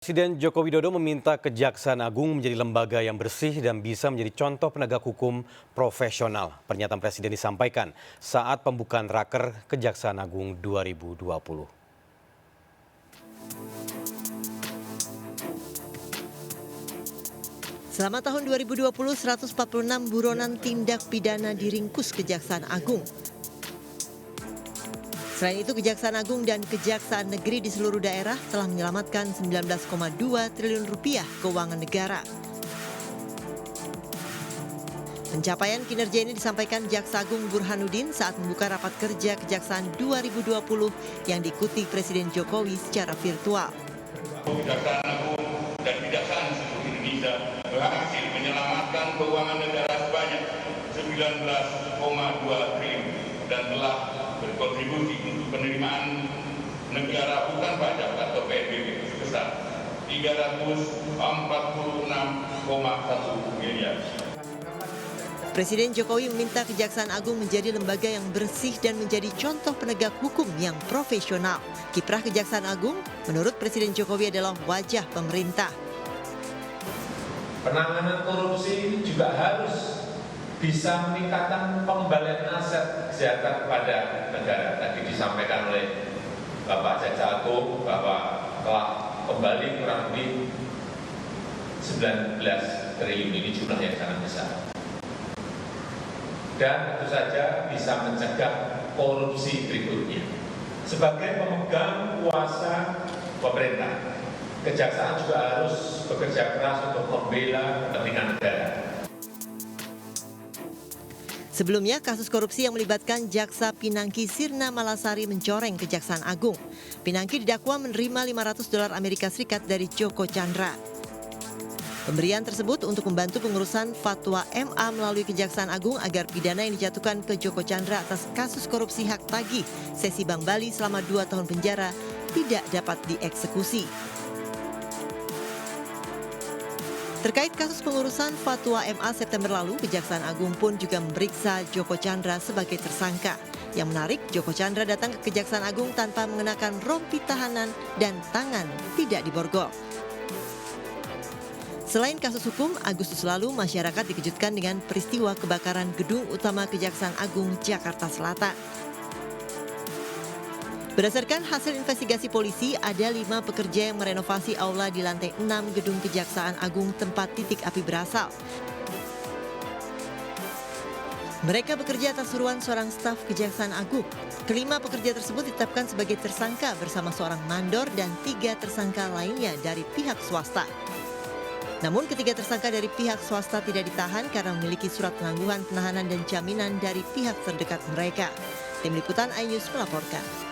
Presiden Joko Widodo meminta Kejaksaan Agung menjadi lembaga yang bersih dan bisa menjadi contoh penegak hukum profesional. Pernyataan Presiden disampaikan saat pembukaan Raker Kejaksaan Agung 2020. Selama tahun 2020, 146 buronan tindak pidana diringkus Kejaksaan Agung. Selain itu, Kejaksaan Agung dan Kejaksaan Negeri di seluruh daerah telah menyelamatkan 19,2 triliun rupiah keuangan negara. Pencapaian kinerja ini disampaikan Jaksa Agung Burhanuddin saat membuka rapat kerja Kejaksaan 2020 yang diikuti Presiden Jokowi secara virtual. Kejaksaan Agung dan Kejaksaan seluruh Indonesia berhasil menyelamatkan keuangan negara sebanyak 19,2 triliun dan telah berkontribusi untuk penerimaan negara bukan pajak atau PNBP sebesar 346,1 miliar. Presiden Jokowi meminta Kejaksaan Agung menjadi lembaga yang bersih dan menjadi contoh penegak hukum yang profesional. Kiprah Kejaksaan Agung menurut Presiden Jokowi adalah wajah pemerintah. Penanganan korupsi juga harus bisa meningkatkan pengembalian aset kesehatan kepada negara. Tadi disampaikan oleh Bapak Jaksa Agung bahwa telah kembali kurang lebih 19 triliun, ini jumlah yang sangat besar. Dan tentu saja bisa mencegah korupsi berikutnya. Sebagai pemegang kuasa pemerintah, Kejaksaan juga harus bekerja keras untuk membela kepentingan negara. Sebelumnya, kasus korupsi yang melibatkan Jaksa Pinangki Sirna Malasari mencoreng Kejaksaan Agung. Pinangki didakwa menerima $500 Amerika Serikat dari Joko Chandra. Pemberian tersebut untuk membantu pengurusan fatwa MA melalui Kejaksaan Agung agar pidana yang dijatuhkan ke Joko Chandra atas kasus korupsi hak tagih Sesi Bank Bali selama 2 tahun penjara tidak dapat dieksekusi. Terkait kasus pengurusan fatwa MA September lalu, Kejaksaan Agung pun juga memeriksa Joko Chandra sebagai tersangka. Yang menarik, Joko Chandra datang ke Kejaksaan Agung tanpa mengenakan rompi tahanan dan tangan tidak diborgol. Selain kasus hukum, Agustus lalu masyarakat dikejutkan dengan peristiwa kebakaran gedung utama Kejaksaan Agung Jakarta Selatan. Berdasarkan hasil investigasi polisi, ada 5 pekerja yang merenovasi aula di lantai 6 gedung Kejaksaan Agung tempat titik api berasal. Mereka bekerja atas suruhan seorang staf Kejaksaan Agung. Kelima pekerja tersebut ditetapkan sebagai tersangka bersama seorang mandor dan 3 tersangka lainnya dari pihak swasta. Namun ketiga tersangka dari pihak swasta tidak ditahan karena memiliki surat penangguhan penahanan dan jaminan dari pihak terdekat mereka. Tim Liputan iNews melaporkan.